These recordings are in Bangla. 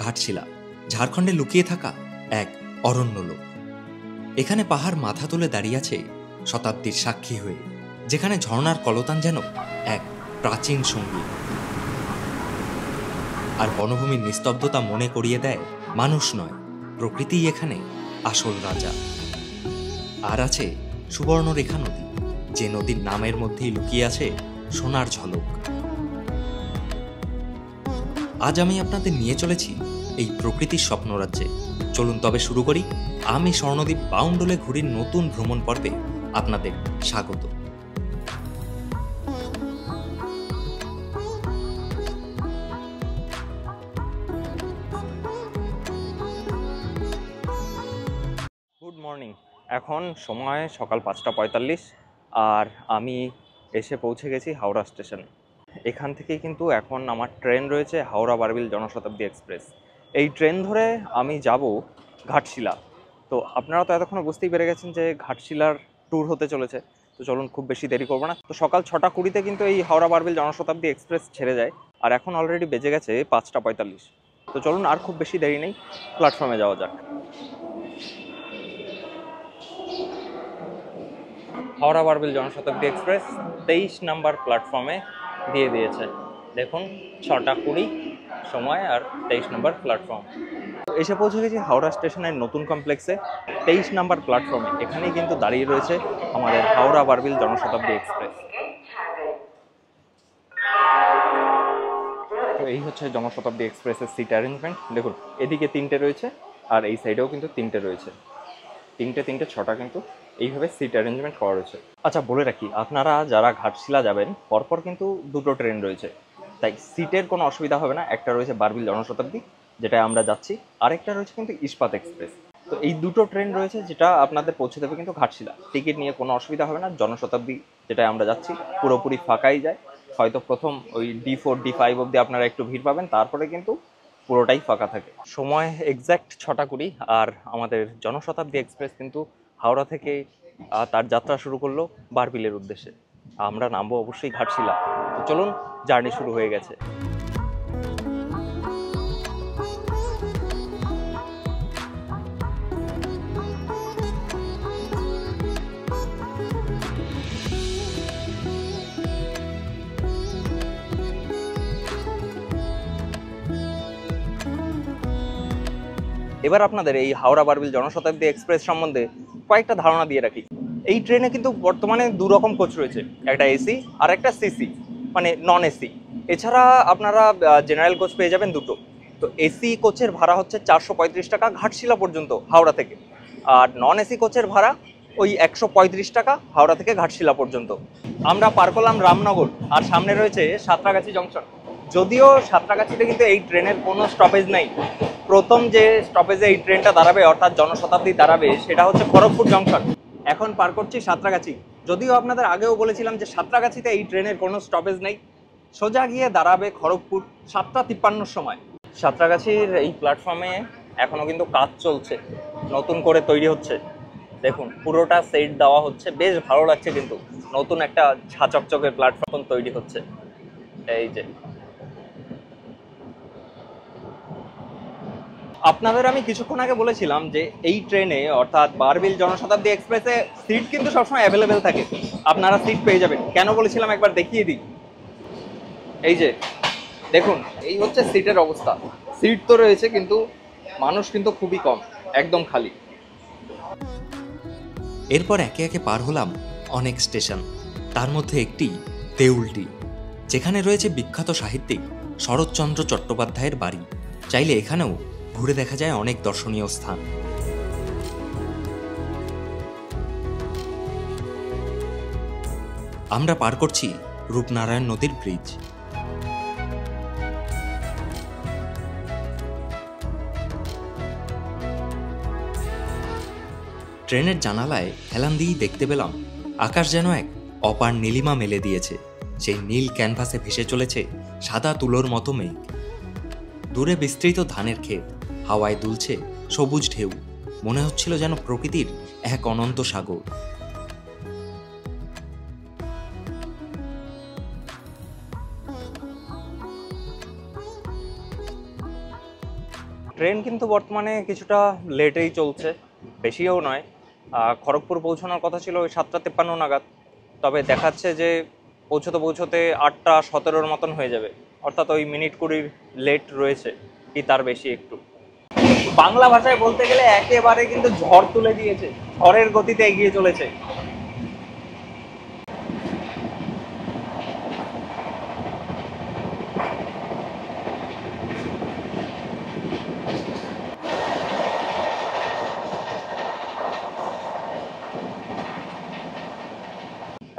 ঘাটশিলা ঝাড়খণ্ডে লুকিয়ে থাকা এক অরণ্য লোক। এখানে পাহাড় মাথা তুলে দাঁড়িয়ে আছে শতাব্দীর সাক্ষী হয়ে, যেখানে ঝর্ণার কলতান যেন এক প্রাচীন সঙ্গীত, আর বনভূমির নিস্তব্ধতা মনে করিয়ে দেয় মানুষ নয়, প্রকৃতিই এখানে আসল রাজা। আর আছে সুবর্ণরেখা নদী, যে নদীর নামের মধ্যেই লুকিয়ে আছে সোনার ঝলক। আজ আমি আপনাদের নিয়ে চলেছি এই প্রকৃতির স্বপ্নরাজ্যে। চলুন তবে শুরু করি। আমি স্বর্ণদ্বীপ বাউন্ডুলে ঘুরির নতুন ভ্রমণ পর্বে আপনাদের স্বাগত। Good morning. এখন সময় সকাল 5:45 আর আমি এসে পৌঁছে গেছি হাওড়া স্টেশনে। এখান থেকেই কিন্তু এখন আমার ট্রেন রয়েছে হাওড়া বারবিল জনশতাব্দী এক্সপ্রেস। এই ট্রেন ধরে আমি যাব ঘাটশিলা। তো আপনারা তো এতক্ষণ বুঝতেই পেরে গেছেন যে ঘাটশিলার ট্যুর হতে চলেছে। তো চলুন, খুব বেশি দেরি করবো না। তো সকাল 6:20 কিন্তু এই হাওড়া বারবিল জনশতাব্দী এক্সপ্রেস ছেড়ে যায়, আর এখন অলরেডি বেজে গেছে 5:45। তো চলুন, আর খুব বেশি দেরি নেই, প্ল্যাটফর্মে যাওয়া যাক। হাওড়া বারবিল জনশতাব্দী এক্সপ্রেস 23 নম্বর প্ল্যাটফর্মে দিয়ে দিয়েছে। দেখুন, 6:20 সময় আর 23 নম্বর প্ল্যাটফর্ম। এসে পৌঁছে গেছি হাওড়া স্টেশনের নতুন কমপ্লেক্সে, 23 নম্বর প্ল্যাটফর্মে। এখানেই কিন্তু দাঁড়িয়ে রয়েছে আমাদের হাওড়া বারবিল জনশতাব্দী এক্সপ্রেস। তো এই হচ্ছে জনশতাব্দী এক্সপ্রেসের সিট অ্যারেঞ্জমেন্ট। দেখুন, এদিকে 3টে রয়েছে আর এই সাইডেও কিন্তু 3টে রয়েছে। 3টে 6টা কিন্তু এইভাবে সিট অ্যারেঞ্জমেন্ট করা রয়েছে। আচ্ছা, বলে রাখি, আপনারা যারা ঘাটশিলা যাবেন পরপর কিন্তু 2টো ট্রেন রয়েছে, তাই সিটের কোনো অসুবিধা হবে না। একটা রয়েছে বারবিল জনশতাব্দী, যেটা আমরা যাচ্ছি, আরেকটা রয়েছে কিন্তু ইস্পাত এক্সপ্রেস। তো এই 2টো ট্রেন রয়েছে যেটা আপনাদের পৌঁছে দেবে কিন্তু ঘাটশিলা। টিকিট নিয়ে কোনো অসুবিধা হবে না। জনশতাব্দী যেটা আমরা যাচ্ছি পুরোপুরি ফাঁকাই যায়, হয়তো প্রথম ওই D4 D5 অবধি আপনারা একটু ভিড় পাবেন, তারপরে কিন্তু পুরোটাই ফাঁকা থাকে। সময় এক্স্যাক্ট 6:20 আর আমাদের জনশতাব্দী এক্সপ্রেস কিন্তু হাওড়া থেকে তার যাত্রা শুরু করলো বারবিলের উদ্দেশ্যে। আমরা নামবো অবশ্যই ঘাটশিলা। তো চলুন, জার্নি শুরু হয়ে গেছে। এবার আপনাদের এই হাওড়া বারবিল জনশতাব্দী এক্সপ্রেস সম্বন্ধে কয়েকটা ধারণা দিয়ে রাখি। এই ট্রেনে কিন্তু বর্তমানে 2 রকম কোচ রয়েছে, একটা এসি আর একটা সিসি, মানে নন এসি। এছাড়া আপনারা জেনারেল কোচ পেয়ে যাবেন 2টো। তো এসি কোচের ভাড়া হচ্ছে 435 টাকা ঘাটশিলা পর্যন্ত হাওড়া থেকে, আর নন এসি কোচের ভাড়া ওই 135 টাকা হাওড়া থেকে ঘাটশিলা পর্যন্ত। আমরা পার করলাম রামনগর, আর সামনে রয়েছে সাঁতরাগাছি জংশন। যদিও সাঁতরাগাছিতে কিন্তু এই ট্রেনের কোনো স্টপেজ নেই। প্রথম যে স্টপেজে এই ট্রেনটা দাঁড়াবে, অর্থাৎ জনশতাব্দী দাঁড়াবে, সেটা হচ্ছে খড়গপুর জংশন। এখন পার করছি সাঁতরাগাছি। যদিও আপনাদের আগেও বলেছিলাম যে সাঁতরাগাছিতে এই ট্রেনের কোনো স্টপেজ নেই, সোজা গিয়ে দাঁড়াবে খড়গপুর 7:53 সময়। সাঁতরাগাছির এই প্ল্যাটফর্মে এখনো কিন্তু কাজ চলছে, নতুন করে তৈরি হচ্ছে। দেখুন, পুরোটা সেট দেওয়া হচ্ছে, বেশ ভালো লাগছে। কিন্তু নতুন একটা ঝাঁচকচকের প্ল্যাটফর্ম তৈরি হচ্ছে। এই যে আপনাদের আমি কিছুক্ষণ আগে বলেছিলাম যে এই ট্রেনে, অর্থাৎ বারবিল জনশতাব্দী এক্সপ্রেসে সিট কিন্তু সবসময় অ্যাভেলেবেল থাকে, আপনারা সিট পেয়ে যাবেন। কেন বলেছিলাম একবার দেখিয়ে দিই। এই যে দেখুন, এই হচ্ছে সিটের অবস্থা। সিট তো রয়েছে কিন্তু মানুষ কিন্তু খুবই কম, একদম খালি। এরপর একে একে পার হলাম অনেক স্টেশন, তার মধ্যে একটি দেউলটি, যেখানে রয়েছে বিখ্যাত সাহিত্যিক শরৎচন্দ্র চট্টোপাধ্যায়ের বাড়ি। চাইলে এখানেও ঘুরে দেখা যায় অনেক দর্শনীয় স্থান। আমরা পার করছি রূপনারায়ণ নদীর ব্রিজ। ট্রেনের জানালায় হেলান দিয়েই দেখতে পেলাম আকাশ যেন এক অপার নীলিমা মেলে দিয়েছে। সেই নীল ক্যানভাসে ভেসে চলেছে সাদা তুলোর মতো মেঘ। দূরে বিস্তৃত ধানের ক্ষেত, হাওয়ায় দুলছে সবুজ ঢেউ। মনে হচ্ছিল যেন প্রকৃতির এক অনন্ত সাগর। ট্রেন কিন্তু বর্তমানে কিছুটা লেটেই চলছে, বেশিও নয়। খড়গপুর পৌঁছানোর কথা ছিল ওই 7:53 নাগাদ, তবে দেখাচ্ছে যে পৌঁছতে পৌঁছতে 8:17 মতন হয়ে যাবে, অর্থাৎ ওই মিনিট 20 লেট রয়েছে কি তার বেশি একটু। বাংলা ভাষায় বলতে গেলে একেবারে কিন্তু ঝড় তুলে দিয়েছে, ঝড়ের গতিতে এগিয়ে চলেছে।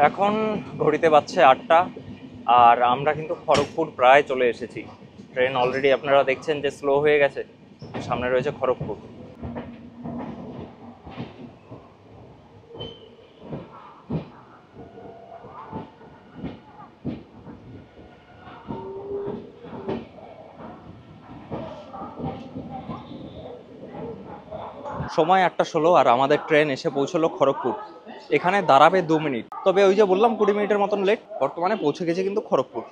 এখন ঘড়িতে বাজছে 8টা, আর আমরা কিন্তু খড়গপুর প্রায় চলে এসেছি। ট্রেন অলরেডি আপনারা দেখছেন যে স্লো হয়ে গেছে, সামনে রয়েছে খড়গপুর। সময় 8:16 আর আমাদের ট্রেন এসে পৌঁছলো খড়গপুর। এখানে দাঁড়াবে 2 মিনিট, তবে ওই যে বললাম 20 মিনিটের মতন লেট, বর্তমানে পৌঁছে গেছে কিন্তু খড়গপুর।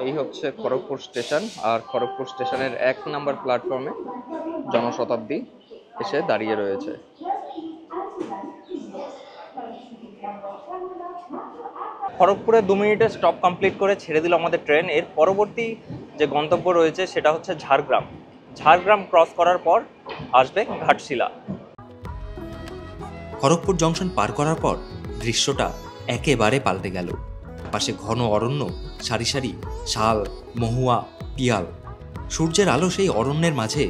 এই হচ্ছে খড়গপুর স্টেশন, আর খড়গপুর স্টেশনের 1 নম্বর প্ল্যাটফর্মে জনশতাব্দী এসে দাঁড়িয়ে রয়েছে। খড়গপুরে 2 মিনিটের স্টপ কমপ্লিট করে ছেড়ে দিল আমাদের ট্রেন। এর পরবর্তী যে গন্তব্য রয়েছে সেটা হচ্ছে ঝাড়গ্রাম। ঝাড়গ্রাম ক্রস করার পর আসবে ঘাটশিলা। খড়গপুর জংশন পার করার পর দৃশ্যটা একেবারে পাল্টে গেল। পাশে ঘন অরণ্য, সারি সারি শাল, মহুয়া, পিয়াল। সূর্যের আলো সেই অরণ্যের মাঝে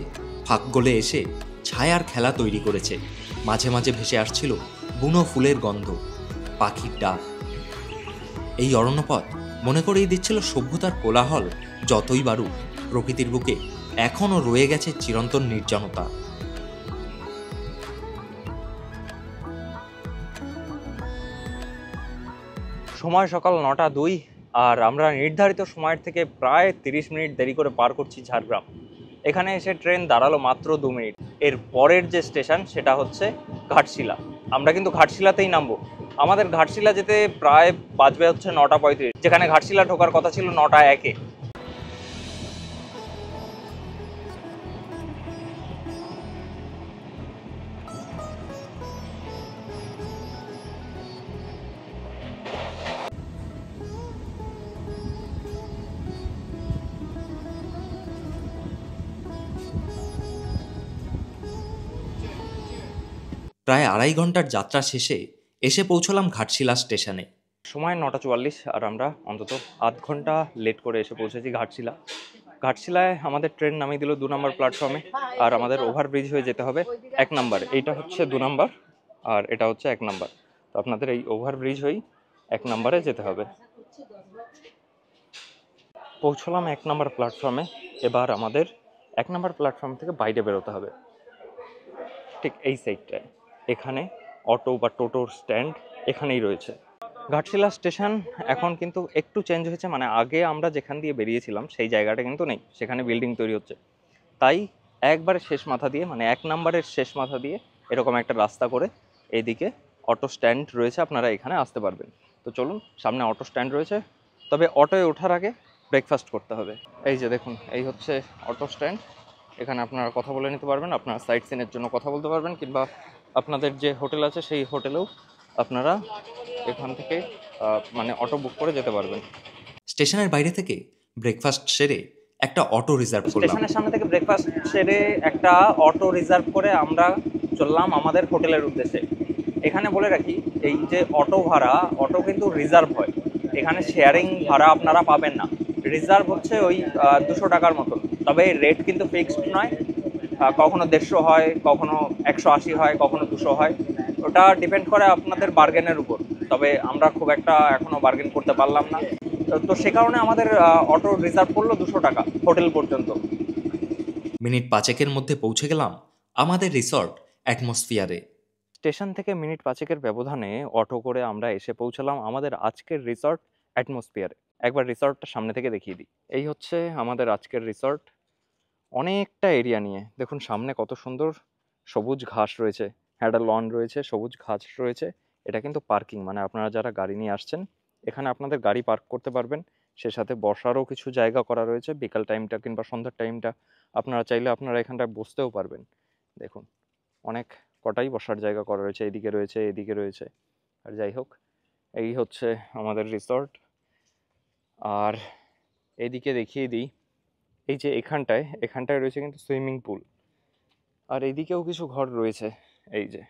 ফাঁক গলে এসে ছায়ার খেলা তৈরি করেছে। মাঝে মাঝে ভেসে আসছিল বুনো ফুলের গন্ধ, পাখির ডাক। এই অরণ্যপথ মনে করেই দিচ্ছিল সভ্যতার কোলাহল যতই বাড়ুক, প্রকৃতির বুকে এখনও রয়ে গেছে চিরন্তন নির্জনতা। সময় সকাল 9:02, আর আমরা নির্ধারিত সময়ের থেকে প্রায় 30 মিনিট দেরি করে পার করছি ঝাড়গ্রাম। এখানে এসে ট্রেন দাঁড়ালো মাত্র 2 মিনিট। এর পরের যে স্টেশন সেটা হচ্ছে ঘাটশিলা। আমরা কিন্তু ঘাটশিলাতেই নামবো। আমাদের ঘাটশিলা যেতে প্রায় বাজবে হচ্ছে 9:35, যেখানে ঘাটশিলা ঢোকার কথা ছিল 9:01-এ। প্রায় 2.5 ঘন্টার যাত্রা শেষে এসে পৌঁছলাম ঘাটশিলা স্টেশনে। সময় 9:44, আর আমরা অন্তত আধ ঘন্টা লেট করে এসে পৌঁছেছি ঘাটশিলা। ঘাটশিলায় আমাদের ট্রেন নামিয়ে দিল 2 নম্বর প্ল্যাটফর্মে, আর আমাদের ওভারব্রিজ হয়ে যেতে হবে 1 নম্বর। এইটা হচ্ছে 2 নম্বর, আর এটা হচ্ছে 1 নম্বর। তো আপনাদের এই ওভারব্রিজ হয়েই 1 নম্বরে যেতে হবে। পৌঁছলাম 1 নম্বর প্ল্যাটফর্মে। এবার আমাদের 1 নম্বর প্ল্যাটফর্ম থেকে বাইরে বেরোতে হবে, ঠিক এই সাইডটায়। এখানে অটো বা টোটোর স্ট্যান্ড এখানেই রয়েছে। ঘাটশিলা স্টেশন এখন কিন্তু একটু চেঞ্জ হয়েছে, মানে আগে আমরা যেখান দিয়ে বেরিয়েছিলাম সেই জায়গাটা কিন্তু নেই, সেখানে বিল্ডিং তৈরি হচ্ছে। তাই একবারে শেষ মাথা দিয়ে, মানে 1 নম্বরের শেষ মাথা দিয়ে এরকম একটা রাস্তা করে এইদিকে অটো স্ট্যান্ড রয়েছে, আপনারা এখানে আসতে পারবেন। তো চলুন, সামনে অটো স্ট্যান্ড রয়েছে, তবে অটোয় ওঠার আগে ব্রেকফাস্ট করতে হবে। এই যে দেখুন, এই হচ্ছে অটো স্ট্যান্ড। এখানে আপনারা কথা বলে নিতে পারবেন, আপনারা সাইট সিনের জন্য কথা বলতে পারবেন, কিংবা আপনাদের যে হোটেল আছে সেই হোটেলেও আপনারা এখান থেকে মানে অটো বুক করে যেতে পারবেন। স্টেশনের বাইরে থেকে ব্রেকফাস্ট সেরে একটা অটো রিজার্ভ করলাম। স্টেশনের সামনে থেকে ব্রেকফাস্ট সেরে একটা অটো রিজার্ভ করে আমরা চললাম আমাদের হোটেলের উদ্দেশ্যে। এখানে বলে রাখি, এই যে অটো ভাড়া, অটো কিন্তু রিজার্ভ হয়, এখানে শেয়ারিং ভাড়া আপনারা পাবেন না। রিজার্ভ হচ্ছে ওই 200 টাকার মতন, তবে রেট কিন্তু ফিক্সড নয়। কখনো 150 হয়, কখনো 180 হয়, কখনো 200 হয়। ওটা ডিপেন্ড করে আপনাদের বার্গেনের উপর। তবে আমরা খুব একটা এখনো বার্গেন করতে পারলাম না, তো সে কারণে আমাদের অটো রিজার্ভ করলো 200 টাকা হোটেল পর্যন্ত। মিনিট 5-এর মধ্যে পৌঁছে গেলাম আমাদের রিসর্ট অ্যাটমসফিয়ারে। স্টেশন থেকে মিনিট 5-এর ব্যবধানে অটো করে আমরা এসে পৌঁছালাম আমাদের আজকের রিসর্ট অ্যাটমসফিয়ারে। একবার রিসর্টটা সামনে থেকে দেখিয়ে দিই। এই হচ্ছে আমাদের আজকের রিসর্ট, অনেকটা এরিয়া নিয়ে। দেখুন সামনে কত সুন্দর সবুজ ঘাস রয়েছে, একটা লন রয়েছে, সবুজ ঘাস রয়েছে। এটা কিন্তু পার্কিং, মানে আপনারা যারা গাড়ি নিয়ে আসছেন এখানে আপনাদের গাড়ি পার্ক করতে পারবেন। সে সাথে বসারও কিছু জায়গা করা রয়েছে। বিকাল টাইমটা কিংবা সন্ধ্যার টাইমটা আপনারা চাইলে আপনারা এখানটায় বসতেও পারবেন। দেখুন অনেক কটাই বসার জায়গা করা রয়েছে, এদিকে রয়েছে, এদিকে রয়েছে। আর যাই হোক, এই হচ্ছে আমাদের রিসর্ট। আর এদিকে দেখিয়ে দিই, এই যে এখানটায় রয়েছে কিন্তু সুইমিং পুল, আর এইদিকেও কিছু ঘর রয়েছে এই যে।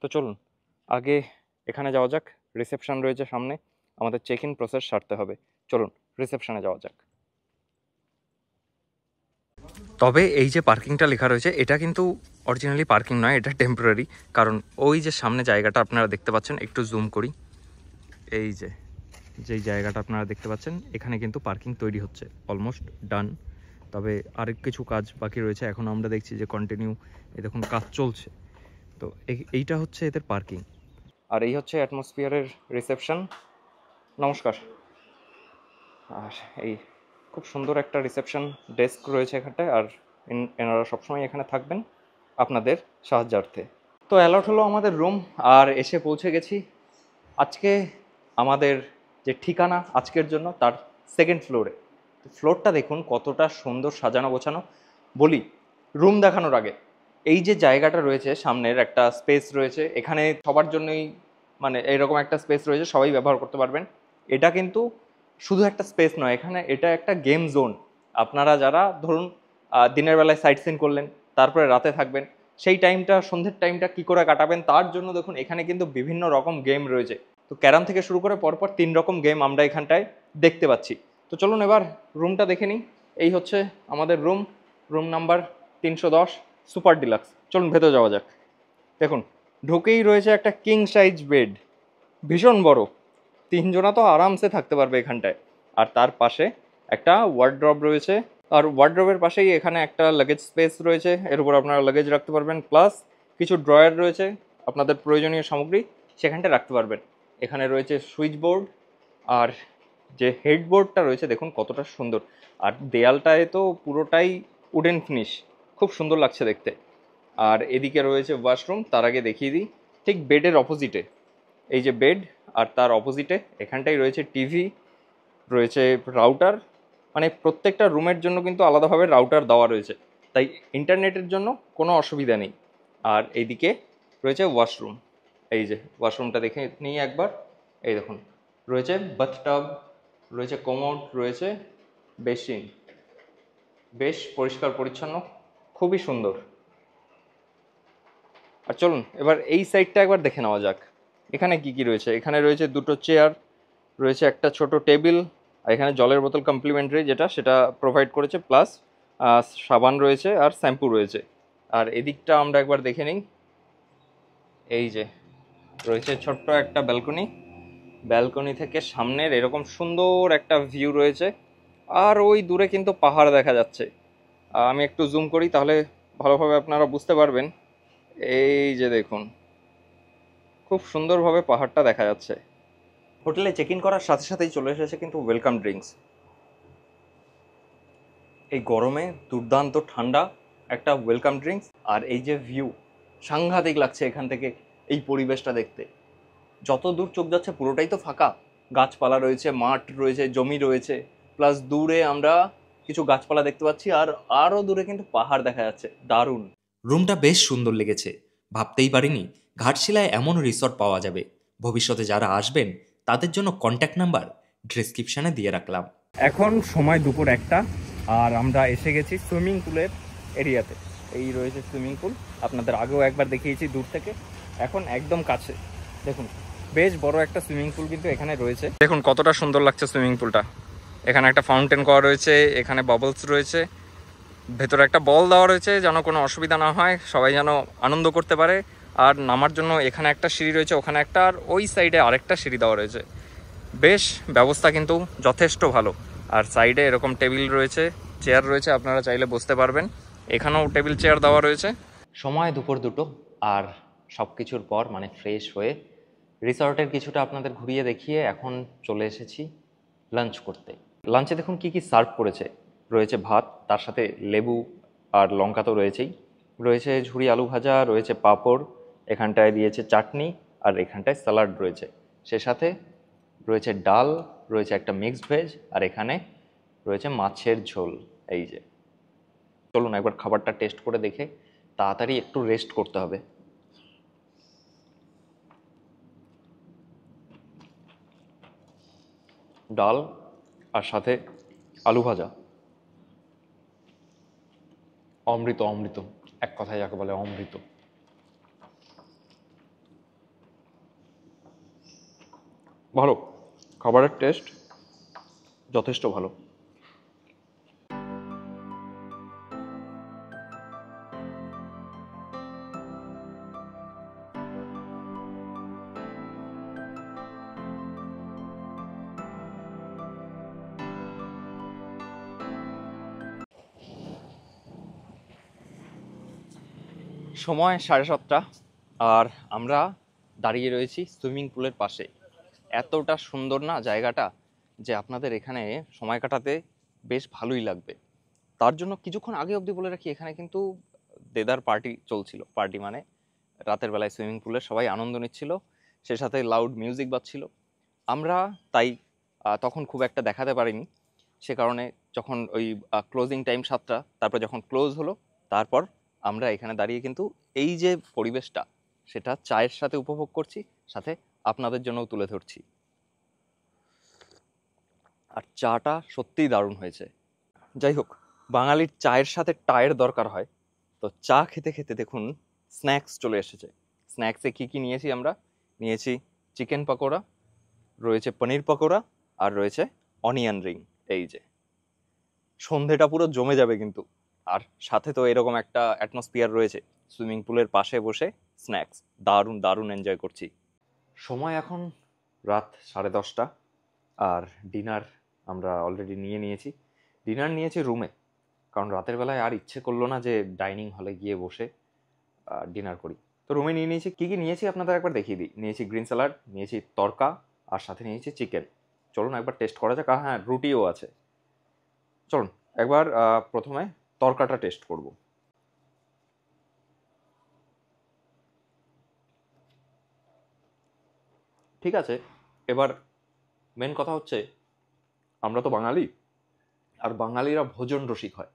তো চলুন আগে এখানে যাওয়া যাক, রিসেপশন রয়েছে সামনে, আমাদের চেক ইন প্রসেস সারতে হবে। চলুন রিসেপশনে যাওয়া যাক। তবে এই যে পার্কিংটা লেখা রয়েছে এটা কিন্তু অরিজিনালি পার্কিং নয়, এটা টেম্পোরারি। কারণ ওই যে সামনে জায়গাটা আপনারা দেখতে পাচ্ছেন, একটু জুম করি, এই যে যেই জায়গাটা আপনারা দেখতে পাচ্ছেন এখানে কিন্তু পার্কিং তৈরি হচ্ছে, অলমোস্ট ডান। তবে আরেক কিছু কাজ বাকি রয়েছে, এখন আমরা দেখছি যে কন্টিনিউ এই দেখুন কাজ চলছে। তো এইটা হচ্ছে এদের পার্কিং, আর এই হচ্ছে অ্যাটমসফিয়ারের রিসেপশন। নমস্কার। আর এই খুব সুন্দর একটা রিসেপশন ডেস্ক রয়েছে এখানটায়, আর এনারা সবসময় এখানে থাকবেন আপনাদের সাহায্যার্থে। তো অ্যালট হলো আমাদের রুম, আর এসে পৌঁছে গেছি। আজকে আমাদের যে ঠিকানা আজকের জন্য, তার সেকেন্ড ফ্লোরে। ফ্লোরটা দেখুন কতটা সুন্দর সাজানো গোছানো। বলি রুম দেখানোর আগে, এই যে জায়গাটা রয়েছে সামনের একটা স্পেস রয়েছে, এখানে সবার জন্যই মানে এইরকম একটা স্পেস রয়েছে, সবাই ব্যবহার করতে পারবেন। এটা কিন্তু শুধু একটা স্পেস নয়, এখানে এটা একটা গেম জোন। আপনারা যারা ধরুন দিনের বেলায় সাইট সিন করলেন, তারপরে রাতে থাকবেন, সেই টাইমটা সন্ধ্যের টাইমটা কি করে কাটাবেন তার জন্য দেখুন এখানে কিন্তু বিভিন্ন রকম গেম রয়েছে। তো ক্যারাম থেকে শুরু করে পরপর 3 রকম গেম আমরা এখানটায় দেখতে পাচ্ছি। তো চলুন এবার রুমটা দেখে নিই। এই হচ্ছে আমাদের room, room number 310 super deluxe. চলুন ভেতরে যাওয়া যাক। দেখুন ঢুকেই রয়েছে একটা কিং সাইজ বেড, ভীষণ বড়, 3 জনা তো আরামসে থাকতে পারবে এখানটায়। আর তার পাশে একটা ওয়ার্ড্রব রয়েছে, আর ওয়ার্ড্রবের পাশেই এখানে একটা লাগেজ স্পেস রয়েছে, এর উপর আপনারা লাগেজ রাখতে পারবেন, প্লাস কিছু ড্রয়ার রয়েছে, আপনাদের প্রয়োজনীয় সামগ্রী সেখানটায় রাখতে পারবেন। এখানে রয়েছে সুইচ বোর্ড, আর যে হেডবোর্ডটা রয়েছে দেখুন কতটা সুন্দর, আর দেয়ালটায় তো পুরোটাই উডেন ফিনিশ, খুব সুন্দর লাগছে দেখতে। আর এদিকে রয়েছে ওয়াশরুম। তার আগে দেখিয়ে দিই, ঠিক বেডের অপোজিটে এই যে বেড, আর তার অপোজিটে এখানটাই রয়েছে টিভি, রয়েছে রাউটার। মানে প্রত্যেকটা রুমের জন্য কিন্তু আলাদাভাবে রাউটার দেওয়া রয়েছে, তাই ইন্টারনেটের জন্য কোনো অসুবিধা নেই। আর এইদিকে রয়েছে ওয়াশরুম, এই যে ওয়াশরুমটা দেখে নিই একবার। এই দেখুন রয়েছে বাথটাব, রয়েছে কোমোড, রয়েছে বেসিন, বেশ পরিষ্কার পরিচ্ছন্ন, খুবই সুন্দর। আর চলুন এবার এই সাইডটা একবার দেখে নেওয়া যাক, এখানে কি কি রয়েছে। এখানে রয়েছে 2টো চেয়ার, রয়েছে একটা ছোট টেবিল, আর এখানে জলের বোতল কমপ্লিমেন্টারি যেটা সেটা প্রোভাইড করেছে, প্লাস সাবান রয়েছে আর শ্যাম্পু রয়েছে। আর এদিকটা আমরা একবার দেখে নিই, এই যে রয়েছে ছোট্ট একটা ব্যালকনি, ব্যালকনি থেকে সামনের এরকম সুন্দর একটা ভিউ রয়েছে। আর ওই দূরে কিন্তু পাহাড় দেখা যাচ্ছে, আমি একটু জুম করি তাহলে ভালোভাবে আপনারা বুঝতে পারবেন। এই যে দেখুন খুব সুন্দরভাবে পাহাড়টা দেখা যাচ্ছে। হোটেলে চেক ইন করার সাথে সাথেই চলে এসেছে কিন্তু ওয়েলকাম ড্রিঙ্কস। এই গরমে দুর্দান্ত ঠান্ডা একটা ওয়েলকাম ড্রিঙ্কস, আর এই যে ভিউ, সাংঘাতিক লাগছে এখান থেকে এই পরিবেশটা দেখতে। যত দূর চোখ যাচ্ছে পুরোটাই তো ফাঁকা, গাছপালা রয়েছে, মাঠ রয়েছে, জমি রয়েছে, প্লাস দূরে আমরা কিছু গাছপালা দেখতে পাচ্ছি, আর আরও দূরে কিন্তু পাহাড় দেখা যাচ্ছে, দারুণ। রুমটা বেশ সুন্দর লেগেছে, ভাবতেই পারিনি ঘাটশিলায় এমন রিসর্ট পাওয়া যাবে। ভবিষ্যতে যারা আসবেন তাদের জন্য কন্ট্যাক্ট নাম্বার ডেসক্রিপশানে দিয়ে রাখলাম। এখন সময় দুপুর 1টা, আর আমরা এসে গেছি সুইমিং পুলের এরিয়াতে। এই রয়েছে সুইমিং পুল, আপনাদের আগেও একবার দেখিয়েছি দূর থেকে, এখন একদম কাছে। দেখুন বেশ বড় একটা সুইমিং পুল কিন্তু এখানে রয়েছে, দেখুন কতটা সুন্দর লাগছে সুইমিং পুলটা। এখানে একটা ফাউন্টেন করা রয়েছে, এখানে বাবলস রয়েছে, ভেতরে একটা বল দেওয়া রয়েছে যেন কোনো অসুবিধা না হয়, সবাই যেন আনন্দ করতে পারে। আর নামার জন্য এখানে একটা সিঁড়ি রয়েছে, ওখানে একটা, আর ওই সাইডে আরেকটা সিঁড়ি দেওয়া রয়েছে। বেশ ব্যবস্থা কিন্তু যথেষ্ট ভালো। আর সাইডে এরকম টেবিল রয়েছে, চেয়ার রয়েছে, আপনারা চাইলে বসতে পারবেন। এখানেও টেবিল চেয়ার দেওয়া রয়েছে। সময় দুপুর 2টো, আর সব কিছুর পর মানে ফ্রেশ হয়ে রিসর্টের কিছুটা আপনাদের ঘুরিয়ে দেখিয়ে এখন চলে এসেছি লাঞ্চ করতে। লাঞ্চে দেখুন কি কি সার্ভ করেছে। রয়েছে ভাত, তার সাথে লেবু আর লঙ্কা তো রয়েছেই, রয়েছে ঝুরি আলু ভাজা, রয়েছে পাঁপড়, এখানটায় দিয়েছে চাটনি, আর এখানটায় স্যালাড রয়েছে। সে সাথে রয়েছে ডাল, রয়েছে একটা মিক্সড ভেজ, আর এখানে রয়েছে মাছের ঝোল। এই যে, চলুন একবার খাবারটা টেস্ট করে দেখে তাড়াতাড়ি একটু রেস্ট করতে হবে। ডাল আর সাথে আলু ভাজা, অমৃত অমৃত, এক কথায় যাকে বলে অমৃত। ভালো, খাবারের টেস্ট যথেষ্ট ভালো। সময় 7:30, আর আমরা দাঁড়িয়ে রয়েছি সুইমিং পুলের পাশে। এতটা সুন্দর না জায়গাটা, যে আপনাদের এখানে সময় কাটাতে বেশ ভালোই লাগবে। তার জন্য কিছুক্ষণ আগে অবধি বলে রাখি, এখানে কিন্তু দেদার পার্টি চলছিল। পার্টি মানে রাতের বেলায় সুইমিং পুলে সবাই আনন্দ নিচ্ছিল, সে সাথে লাউড মিউজিক বাজছিল। আমরা তাই তখন খুব একটা দেখাতে পারিনি। সে কারণে যখন ওই ক্লোজিং টাইম 7টা, তারপর যখন ক্লোজ হলো, তারপর আমরা এখানে দাঁড়িয়ে কিন্তু এই যে পরিবেশটা, সেটা চায়ের সাথে উপভোগ করছি, সাথে আপনাদের জন্যও তুলে ধরছি। আর চাটা সত্যিই দারুণ হয়েছে। যাই হোক, বাঙালির চায়ের সাথে টায়ের দরকার হয়, তো চা খেতে খেতে দেখুন স্ন্যাক্স চলে এসেছে। স্ন্যাক্সে কি কি নিয়েছি আমরা? নিয়েছি চিকেন পকোড়া, রয়েছে পনির পকোড়া, আর রয়েছে অনিয়ন রিং। এই যে, সন্ধেটা পুরো জমে যাবে কিন্তু। আর সাথে তো এরকম একটা অ্যাটমসফিয়ার রয়েছে, সুইমিং পুলের পাশে বসে স্ন্যাক্স, দারুণ দারুণ এনজয় করছি। সময় এখন রাত 10:30, আর ডিনার আমরা অলরেডি নিয়েছি। ডিনার নিয়েছি রুমে, কারণ রাতের বেলায় আর ইচ্ছে করলো না যে ডাইনিং হলে গিয়ে বসে ডিনার করি। তো রুমে নিয়ে নিয়েছি। কী কী নিয়েছি আপনাদের একবার দেখিয়ে দিই। নিয়েছি গ্রিন স্যালাড, নিয়েছি তরকা, আর সাথে নিয়েছি চিকেন। চলুন একবার টেস্ট করা যাক। হ্যাঁ, রুটিও আছে। চলুন একবার প্রথমে তরকাটা টেস্ট করব। ঠিক আছে, এবার মেন কথা হচ্ছে, আমরা তো বাঙালি, আর বাঙালিরা ভোজন রসিক হয়।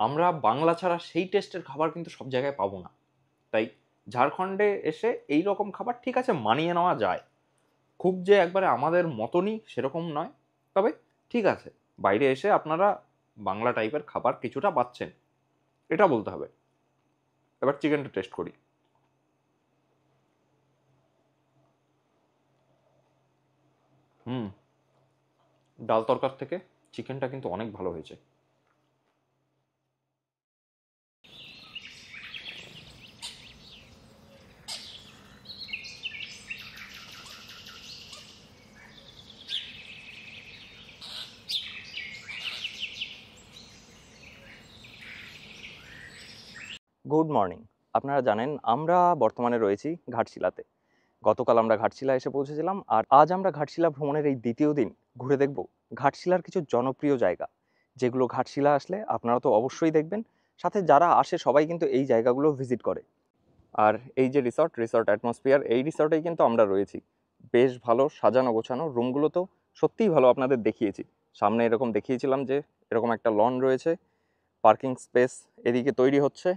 আমরা বাংলা ছাড়া সেই টেস্টের খাবার কিন্তু সব জায়গায় পাবো না। তাই ঝাড়খণ্ডে এসে এই রকম খাবার ঠিক আছে মানিয়ে নেওয়া যায়, খুব যে একবারে আমাদের মতনই সেরকম নয়, তবে ঠিক আছে, বাইরে এসে আপনারা বাংলা টাইপের খাবার কিছুটা পাচ্ছেন, এটা বলতে হবে। এবার চিকেনটা টেস্ট করি। ডাল তরকার থেকে চিকেনটা কিন্তু অনেক ভালো হয়েছে। Good morning. আপনারা জানেন আমরা বর্তমানে রয়েছি ঘাটশিলাতে। গতকাল আমরা ঘাটশিলা এসে পৌঁছেছিলাম, আর আজ আমরা ঘাটশিলা ভ্রমণের এই দ্বিতীয় দিন ঘুরে দেখব ঘাটশিলার কিছু জনপ্রিয় জায়গা, যেগুলো ঘাটশিলা আসলে আপনারা তো অবশ্যই দেখবেন, সাথে যারা আসে সবাই কিন্তু এই জায়গাগুলো ভিজিট করে। আর এই যে রিসর্ট অ্যাটমসফিয়ার, এই রিসর্টেই কিন্তু আমরা রয়েছি। বেশ ভালো সাজানো গোছানো, রুমগুলো তো সত্যিই ভালো, আপনাদের দেখিয়েছি। সামনে এরকম দেখিয়েছিলাম যে এরকম একটা লন রয়েছে, পার্কিং স্পেস এদিকে তৈরি হচ্ছে,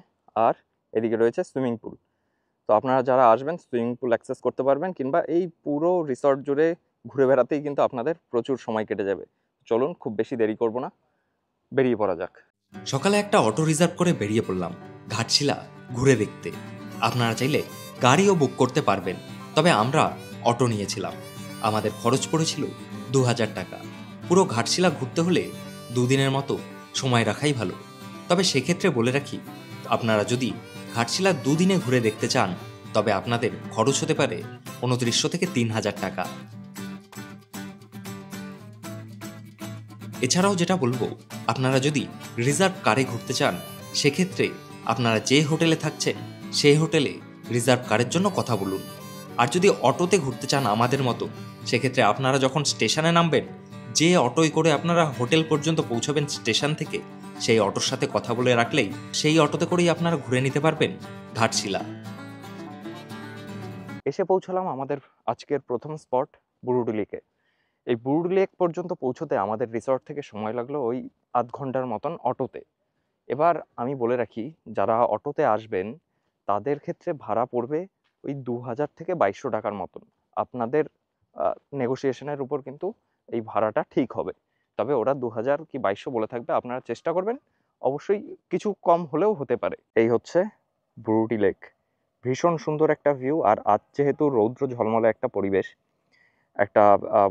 আর এদিকে রয়েছে সুইমিং পুল। তো আপনারা যারা আসবেন সুইমিং পুল অ্যাক্সেস করতে পারবেন, কিংবা এই পুরো রিসর্ট জুড়ে ঘুরে বেড়াতেই কিন্তু আপনাদের প্রচুর সময় কেটে যাবে। চলুন খুব বেশি দেরি করব না, বেরিয়ে পড়া যাক। সকালে একটা অটো রিজার্ভ করে বেরিয়ে পড়লাম ঘাটশিলা ঘুরে দেখতে। আপনারা চাইলে গাড়িও বুক করতে পারবেন, তবে আমরা অটো নিয়েছিলাম। আমাদের খরচ পড়েছিল 2000 টাকা। পুরো ঘাটশিলা ঘুরতে হলে 2 দিনের মতো সময় রাখাই ভালো। তবে সেক্ষেত্রে বলে রাখি, আপনারা যদি ঘাটশিলা 2 দিনে ঘুরে দেখতে চান, তবে আপনাদের খরচ হতে পারে 2900 থেকে 3000 টাকা। এছাড়াও যেটা বলবো, আপনারা যদি রিজার্ভ কারে ঘুরতে চান, সেক্ষেত্রে আপনারা যে হোটেলে থাকছেন সেই হোটেলে রিজার্ভ কারের জন্য কথা বলুন। আর যদি অটোতে ঘুরতে চান আমাদের মতো, সেক্ষেত্রে আপনারা যখন স্টেশনে নামবেন, যে অটোয় করে আপনারা হোটেল পর্যন্ত পৌঁছবেন স্টেশন থেকে, সেই অটোর সাথে কথা বলে রাখলেই সেই অটোতে করেই আপনারা ঘুরে নিতে পারবেন ঘাটশিলা। এসে পৌঁছলাম আমাদের আজকের প্রথম স্পট বুরুডুলিকে। এই বুরুডি লেক পর্যন্ত পৌঁছতে আমাদের রিসর্ট থেকে সময় লাগলো ওই আধ ঘন্টার মতন অটোতে। এবার আমি বলে রাখি, যারা অটোতে আসবেন তাদের ক্ষেত্রে ভাড়া পড়বে ওই 2000 থেকে 2200 টাকার মতন। আপনাদের নেগোসিয়েশনের উপর কিন্তু এই ভাড়াটা ঠিক হবে। তবে ওরা 2000 কি 2200 বলে থাকবে, আপনারা চেষ্টা করবেন, অবশ্যই কিছু কম হলেও হতে পারে। এই হচ্ছে বুরুডি লেক, ভীষণ সুন্দর একটা ভিউ। আর আজ যেহেতু রৌদ্র ঝলমলে একটা পরিবেশ, একটা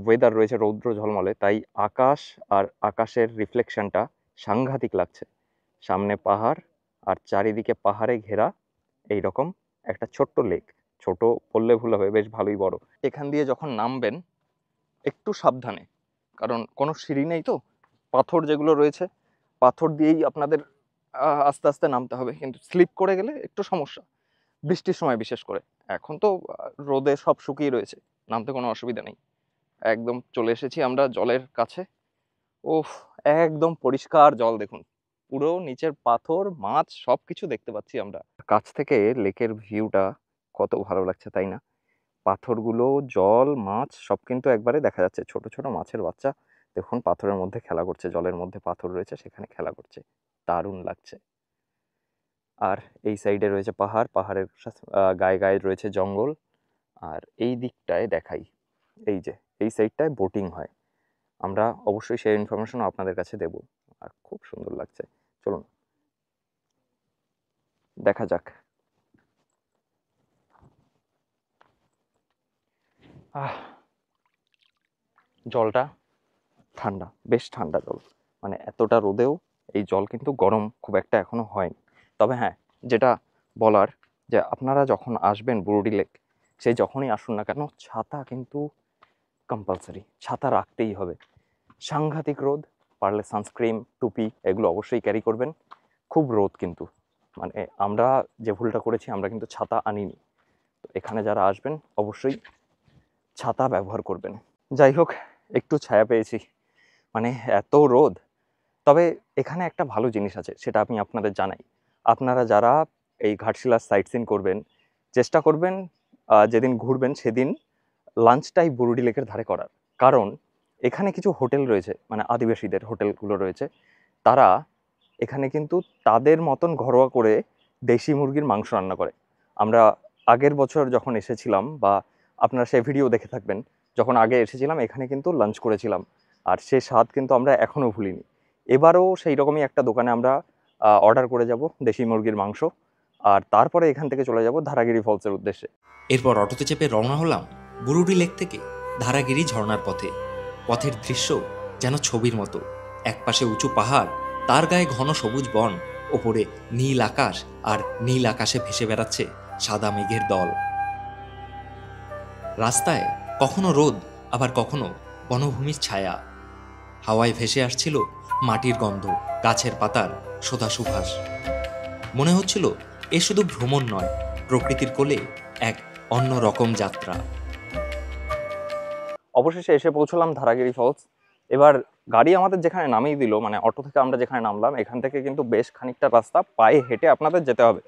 ওয়েদার রয়েছে রৌদ্র ঝলমলে, তাই আকাশ আর আকাশের রিফ্লেকশনটা সাংঘাতিক লাগছে। সামনে পাহাড় আর চারিদিকে পাহাড়ে ঘেরা এই রকম একটা ছোট্ট লেক। ছোট বললে ভুল হবে, বেশ ভালোই বড়। এখান দিয়ে যখন নামবেন একটু সাবধানে, কারণ কোনো সিঁড়ি নেই তো, পাথর যেগুলো রয়েছে পাথর দিয়েই আপনাদের আস্তে আস্তে নামতে হবে, কিন্তু স্লিপ করে গেলে একটু সমস্যা, বৃষ্টির সময় বিশেষ করে। এখন তো রোদে সব শুকিয়ে রয়েছে, নামতে কোনো অসুবিধা নেই। একদম চলে এসেছি আমরা জলের কাছে। ওফ, একদম পরিষ্কার জল, দেখুন পুরো নিচের পাথর মাছ সব কিছু দেখতে পাচ্ছি আমরা। কাছ থেকে লেকের ভিউটা কত ভালো লাগছে তাই না? পাথরগুলো, জল, মাছ সব কিন্তু একবারে দেখা যাচ্ছে। ছোট ছোট মাছের বাচ্চা দেখুন পাথরের মধ্যে খেলা করছে, জলের মধ্যে পাথর রয়েছে সেখানে খেলা করছে, দারুণ লাগছে। আর এই সাইডে রয়েছে পাহাড়, পাহাড়ের গায়ে গায়ে রয়েছে জঙ্গল। আর এই দিকটায় দেখাই, এই যে এই সাইডটায় বোটিং হয়, আমরা অবশ্যই সেই ইনফরমেশন আপনাদের কাছে দেব। আর খুব সুন্দর লাগছে, চলুন দেখা যাক। জলটা ঠান্ডা, বেশ ঠান্ডা জল, মানে এতটা রোদেও এই জল কিন্তু গরম খুব একটা এখনো হয়নি। তবে হ্যাঁ, যেটা বলার, যে আপনারা যখন আসবেন বুরুডি লেক, সেই যখনই আসুন না কেন ছাতা কিন্তু কম্পালসারি, ছাতা রাখতেই হবে। সাংঘাতিক রোদ, পারলে সানস্ক্রিন, টুপি এগুলো অবশ্যই ক্যারি করবেন। খুব রোদ কিন্তু, মানে আমরা যে ভুলটা করেছি, আমরা কিন্তু ছাতা আনিনি। তো এখানে যারা আসবেন অবশ্যই ছাতা ব্যবহার করবেন। যাই হোক, একটু ছায়া পেয়েছি, মানে এত রোদ। তবে এখানে একটা ভালো জিনিস আছে, সেটা আমি আপনাদের জানাই। আপনারা যারা এই ঘাটশিলার সাইট সিন করবেন, চেষ্টা করবেন যেদিন ঘুরবেন সেদিন লাঞ্চটাই বুরুডি লেকের ধারে করার। কারণ এখানে কিছু হোটেল রয়েছে, মানে আদিবাসীদের হোটেলগুলো রয়েছে, তারা এখানে কিন্তু তাদের মতন ঘরোয়া করে দেশি মুরগির মাংস রান্না করে। আমরা আগের বছর যখন এসেছিলাম, বা আপনারা সেই ভিডিও দেখে থাকবেন, যখন আগে এসেছিলাম এখানে কিন্তু লাঞ্চ করেছিলাম, আর সে স্বাদ কিন্তু আমরা এখনও ভুলিনি। এবারও সেই রকমই একটা দোকানে আমরা অর্ডার করে যাব দেশি মুরগির মাংস, আর তারপরে এখান থেকে চলে যাব ধারাগিরি ফলসের উদ্দেশ্যে। এরপর অটোতে চেপে রওনা হলাম বুরুডি লেক থেকে ধারাগিরি ঝর্ণার পথে। পথের দৃশ্য যেন ছবির মতো, একপাশে উঁচু পাহাড়, তার গায়ে ঘন সবুজ বন, ওপরে নীল আকাশ, আর নীল আকাশে ভেসে বেড়াচ্ছে সাদা মেঘের দল। রাস্তায় কখনো রোদ, আবার কখনো বনভূমির ছায়া। হাওয়ায় ভেসে আসছিল মাটির গন্ধ, গাছের পাতার সোঁদা সুভাষ। মনে হচ্ছিল এ শুধু ভ্রমণ নয়, প্রকৃতির কোলে এক অন্য রকম যাত্রা। অবশেষে এসে পৌঁছলাম ধারাগিরি ফলস। এবার গাড়ি আমাদের যেখানে নামিয়ে দিল, মানে অটো থেকে আমরা যেখানে নামলাম, এখান থেকে কিন্তু বেশ খানিকটা রাস্তা পায়ে হেঁটে আপনাদের যেতে হবে।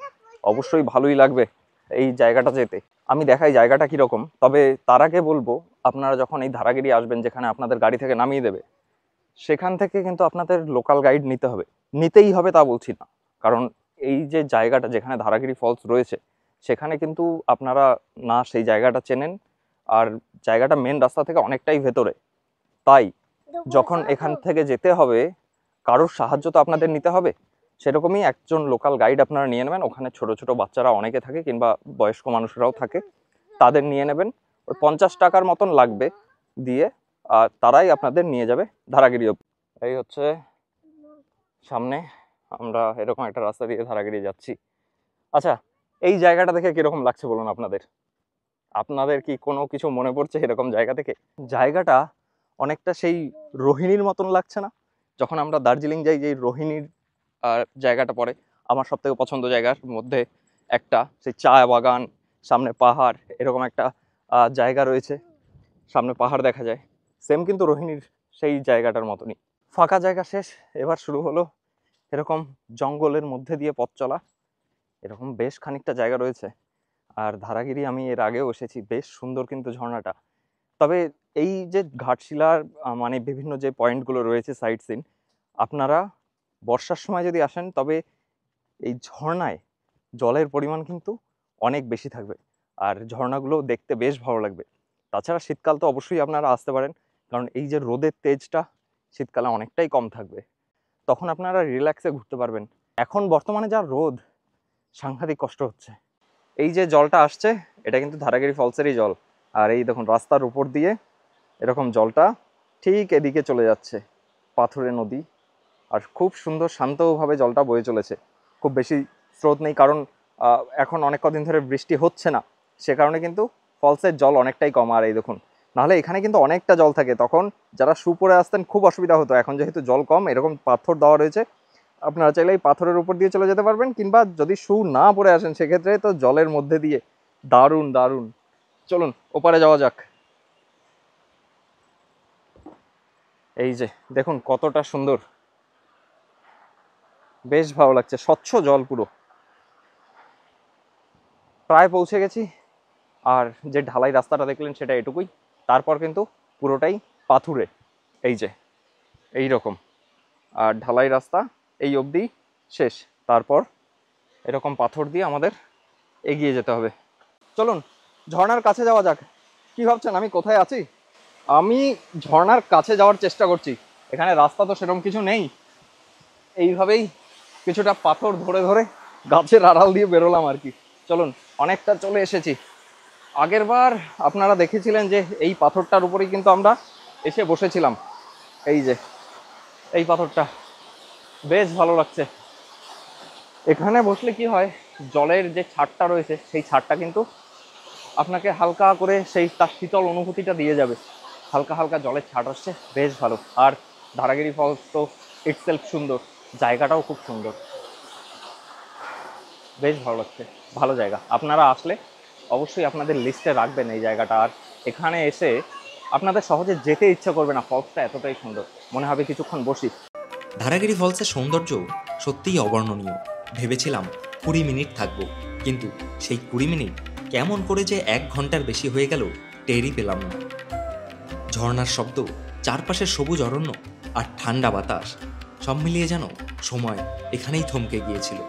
অবশ্যই ভালোই লাগবে এই জায়গাটা যেতে। আমি দেখাই জায়গাটা কীরকম। তবে তার আগে বলবো, আপনারা যখন এই ধারাগিরি আসবেন, যেখানে আপনাদের গাড়ি থেকে নামিয়ে দেবে, সেখান থেকে কিন্তু আপনাদের লোকাল গাইড নিতে হবে। নিতেই হবে তা বলছি না, কারণ এই যে জায়গাটা যেখানে ধারাগিরি ফলস রয়েছে, সেখানে কিন্তু আপনারা না সেই জায়গাটা চেনেন, আর জায়গাটা মেন রাস্তা থেকে অনেকটাই ভেতরে। তাই যখন এখান থেকে যেতে হবে, কারোর সাহায্য তো আপনাদের নিতে হবে। সেরকমই একজন লোকাল গাইড আপনারা নিয়ে নেবেন। ওখানে ছোট ছোট বাচ্চারা অনেকে থাকে, কিংবা বয়স্ক মানুষরাও থাকে, তাদের নিয়ে নেবেন। ওই 50 টাকার মতন লাগবে দিয়ে, আর তারাই আপনাদের নিয়ে যাবে ধারাগিরি অবধি। এই হচ্ছে সামনে, আমরা এরকম একটা রাস্তা দিয়ে ধারাগিরি যাচ্ছি। আচ্ছা, এই জায়গাটা দেখে কিরকম লাগছে বলুন আপনাদের? আপনাদের কি কোনো কিছু মনে পড়ছে এরকম জায়গা থেকে? জায়গাটা অনেকটা সেই রোহিণীর মতন লাগছে না? যখন আমরা দার্জিলিং যাই, যে রোহিণীর জায়গাটা পড়ে, আমার সব থেকে পছন্দ জায়গার মধ্যে একটা, সেই চা বাগান, সামনে পাহাড়, এরকম একটা জায়গা রয়েছে, সামনে পাহাড় দেখা যায়, সেম কিন্তু রোহিণীর সেই জায়গাটার মতনই। ফাঁকা জায়গা শেষ, এবার শুরু হলো এরকম জঙ্গলের মধ্যে দিয়ে পথ চলা। এরকম বেশ খানিকটা জায়গা রয়েছে। আর ধারাগিরি আমি এর আগেও এসেছি, বেশ সুন্দর কিন্তু ঝর্ণাটা। তবে এই যে ঘাটশিলার মানে বিভিন্ন যে পয়েন্টগুলো রয়েছে সাইট সিন, আপনারা বর্ষার সময় যদি আসেন তবে এই ঝর্ণায় জলের পরিমাণ কিন্তু অনেক বেশি থাকবে, আর ঝর্ণাগুলো দেখতে বেশ ভালো লাগবে। তাছাড়া শীতকাল তো অবশ্যই আপনারা আসতে পারেন, কারণ এই যে রোদের তেজটা শীতকালে অনেকটাই কম থাকবে, তখন আপনারা রিল্যাক্সে ঘুরতে পারবেন। এখন বর্তমানে যা রোদ, সাংঘাতিক কষ্ট হচ্ছে। এই যে জলটা আসছে এটা কিন্তু ধারাগিরি ফলসেরই জল, আর এই দেখুন রাস্তার উপর দিয়ে এরকম জলটা ঠিক এদিকে চলে যাচ্ছে, পাথুরে নদী, আর খুব সুন্দর শান্তভাবে জলটা বয়ে চলেছে। খুব বেশি স্রোত নেই, কারণ এখন অনেক কদিন ধরে বৃষ্টি হচ্ছে না, সে কারণে কিন্তু ফলসের জল অনেকটাই কম। আর এই দেখুন, নাহলে এখানে কিন্তু অনেকটা জল থাকে, তখন যারা শু পরে আসতেন খুব অসুবিধা হতো। এখন যেহেতু জল কম, এরকম পাথর দেওয়া রয়েছে, আপনারা চাইলে এই পাথরের উপর দিয়ে চলে যেতে পারবেন, কিংবা যদি শু না পরে আসেন সেক্ষেত্রে তো জলের মধ্যে দিয়ে দারুণ দারুণ। চলুন ওপারে যাওয়া যাক। এই যে দেখুন কতটা সুন্দর, বেশ ভালো লাগছে, স্বচ্ছ জল পুরো। প্রায় পৌঁছে গেছি, আর যে ঢালাই রাস্তাটা দেখলেন সেটা এটুকুই, তারপর কিন্তু পুরোটাই পাথুরে, এই যে এই রকম, আর ঢালাই রাস্তা এই অবধি শেষ, তারপর এরকম পাথর দিয়ে আমাদের এগিয়ে যেতে হবে। চলুন ঝর্ণার কাছে যাওয়া যাক। কি ভাবছেন আমি কোথায় আছি? আমি ঝর্ণার কাছে যাওয়ার চেষ্টা করছি। এখানে রাস্তা তো সেরকম কিছু নেই, এইভাবেই কিছুটা পাথর ধরে ধরে গাছের আড়াল দিয়ে বেরোলাম আর কি। চলুন, অনেকটা চলে এসেছি। আগের বার আপনারা দেখেছিলেন যে এই পাথরটার উপরেই কিন্তু আমরা এসে বসেছিলাম, এই যে এই পাথরটা, বেশ ভালো লাগছে। এখানে বসলে কি হয়, জলের যে ছাদটা রয়েছে সেই ছাদটা কিন্তু আপনাকে হালকা করে সেই তার শীতল অনুভূতিটা দিয়ে যাবে। হালকা হালকা জলের ছাট আসছে, বেশ ভালো। আর ধারাগিরি ফলস তো ইটসেলফ সুন্দর, জায়গাটাও খুব সুন্দর, বেশ ভালো লাগছে, ভালো জায়গা। আপনারা আসলে অবশ্যই আপনাদের লিস্টে রাখবেন এই জায়গাটা। আর এখানে এসে আপনাদের সহজে যেতে ইচ্ছা করবে না, ফলসটা এতটাই সুন্দর, মনে হবে কিছুক্ষণ বসি। ধারাগিরি ফলসের সৌন্দর্য সত্যিই অবর্ণনীয়। ভেবেছিলাম 20 মিনিট থাকবো, কিন্তু সেই 20 মিনিট কেমন করে যে 1 ঘন্টার বেশি হয়ে গেল টেরই পেলাম না। ঝর্ণার শব্দ, চারপাশের সবুজ অরণ্য আর ঠান্ডা বাতাস, সব মিলিয়ে যেন সময় এখানেই থমকে গিয়েছিল।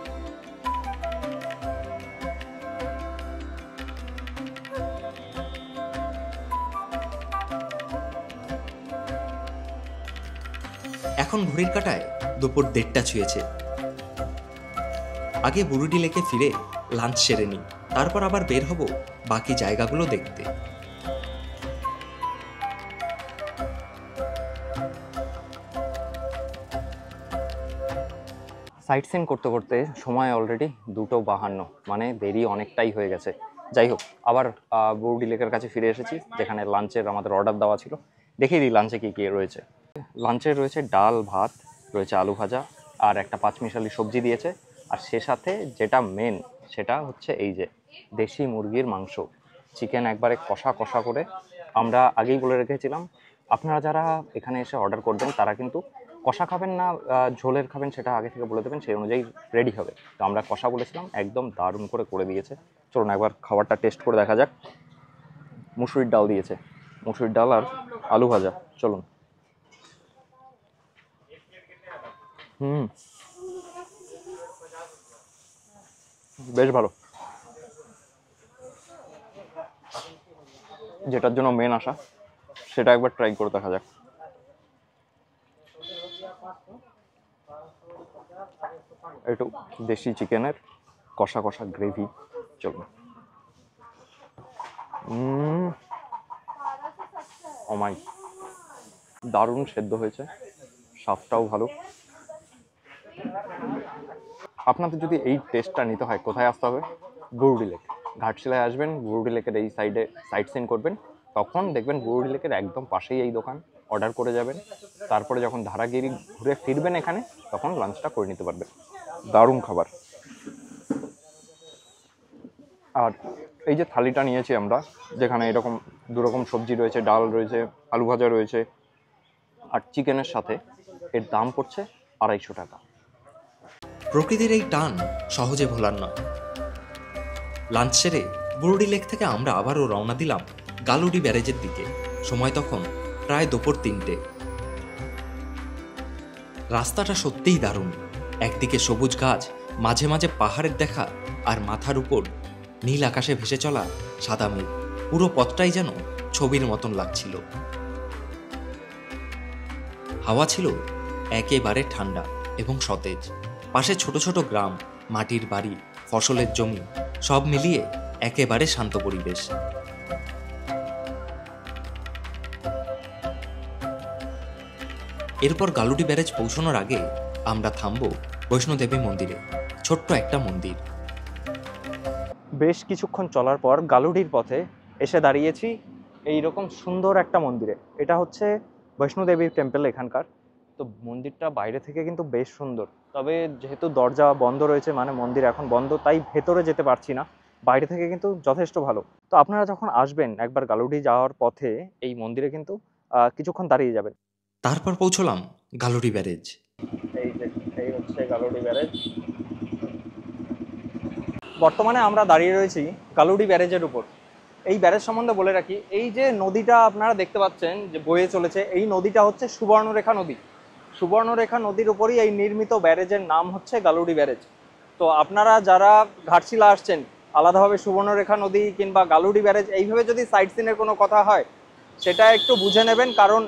এখন ঘড়ির কাঁটায় দুপুর 1:30টা ছুঁয়েছে। আগে বুরুডি লেকে ফিরে লাঞ্চ সেরে নিই, তারপর আবার বের হব বাকি জায়গাগুলো দেখতে। সাইট সিন করতে করতে সময় অলরেডি 2:52, মানে দেরি অনেকটাই হয়ে গেছে। যাই হোক, আবার বুরুডি লেকের কাছে ফিরে এসেছি, যেখানে লাঞ্চের আমাদের অর্ডার দেওয়া ছিল। দেখিয়ে দিই লাঞ্চে কী কী রয়েছে। লাঞ্চে রয়েছে ডাল ভাত, রয়েছে আলু ভাজা, আর একটা পাঁচমিশালি সবজি দিয়েছে। আর সে সাথে যেটা মেন সেটা হচ্ছে এই যে দেশি মুরগির মাংস, চিকেন একবারে কষা কষা করে। আমরা আগেই বলে রেখেছিলাম, আপনারা যারা এখানে এসে অর্ডার করবেন তারা কিন্তু কষা খাবেন না ঝোলের খাবেন সেটা আগে থেকে বলে দেবেন, সেই অনুযায়ী রেডি হবে। তো আমরা কষা বলেছিলাম, একদম দারুণ করে করে দিয়েছে। চলুন একবার খাবারটা টেস্ট করে দেখা যাক। মুসুরির ডাল দিয়েছে, মুসুরির ডাল আর আলু ভাজা। চলুন। বেশ ভালো। যেটার জন্য মেন আসা সেটা একবার ট্রাই করে দেখা যাক। একটু দেশি চিকেনের কষা কষা গ্রেভি। চলুন। ওমাই, দারুণ সেদ্ধ হয়েছে, স্বাদটাও ভালো। আপনাদের যদি এই টেস্টটা নিতে হয় কোথায় আসতে হবে? বুরুডি লেক। ঘাটশিলায় আসবেন, বুরুডি লেকের এই সাইডে সাইট সিন করবেন, তখন দেখবেন বুরুডি লেকের একদম পাশেই এই দোকান, অর্ডার করে যাবেন। তারপরে যখন ধারাগিরি ঘুরে ফিরবেন এখানে, তখন লাঞ্চটা করে নিতে পারবেন। দারুণ খাবার। আর এই যে থালিটা নিয়েছি আমরা, যেখানে এরকম দুরকম সবজি রয়েছে, ডাল রয়েছে, আলু ভাজা রয়েছে, আর চিকেনের সাথে, এর দাম পড়ছে 250 টাকা। প্রকৃতির এই টান সহজে ভোলার নয়। লাঞ্চ সেরে বুরুডি লেক থেকে আমরা আবারও রওনা দিলাম গালুডি ব্যারেজের দিকে। সময় তখন প্রায় দুপুর 3টে। রাস্তাটা সত্যিই দারুণ। একদিকে সবুজ গাছ, মাঝে মাঝে পাহাড়ের দেখা, আর মাথার উপর নীল আকাশে ভেসে চলা সাদা মেঘ। পুরো পথটাই যেন ছবির মতন লাগছিল। হাওয়া ছিল একেবারে ঠান্ডা এবং সতেজ। পাশে ছোট ছোট গ্রাম, মাটির বাড়ি, ফসলের জমি, সব মিলিয়ে একেবারে শান্ত পরিবেশ। এরপর গালুডি ব্যারেজ পৌঁছানোর আগে আমরা থামবো বৈষ্ণোদেবী মন্দিরে। ছোট্ট একটা মন্দির। বেশ কিছুক্ষণ চলার পর গালুডির পথে এসে দাঁড়িয়েছি এইরকম সুন্দর একটা মন্দিরে। এটা হচ্ছে বৈষ্ণোদেবী টেম্পল এখানকার। তো মন্দিরটা বাইরে থেকে কিন্তু বেশ সুন্দর, তবে যেহেতু দরজা বন্ধ রয়েছে, মানে মন্দির এখন বন্ধ, তাই ভেতরে যেতে পারছি না। বাইরে থেকে কিন্তু যথেষ্ট ভালো। তো আপনারা যখন আসবেন একবার গালুডি যাওয়ার পথে এই মন্দিরে কিন্তু কিছুক্ষণ দাঁড়িয়ে যাবেন। তারপর পৌঁছলাম গালুডি ব্যারেজ। এই হচ্ছে গালুডি ব্যারেজ। বর্তমানে আমরা দাঁড়িয়ে রয়েছি গালুডি ব্যারেজের উপর। এই ব্যারেজ সম্বন্ধে বলে রাখি, এই যে নদীটা আপনারা দেখতে পাচ্ছেন যে বয়ে চলেছে, এই নদীটা হচ্ছে সুবর্ণরেখা নদী। সুবর্ণরেখা নদীর উপরই এই নির্মিত ব্যারেজের নাম হচ্ছে গালুডি ব্যারেজ। তো আপনারা যারা ঘাটশিলা আসছেন, আলাদাভাবে সুবর্ণরেখা নদী কিংবা গালুডি ব্যারেজ এইভাবে যদি সাইট সিনের কোনো কথা হয়, সেটা একটু বুঝে নেবেন, কারণ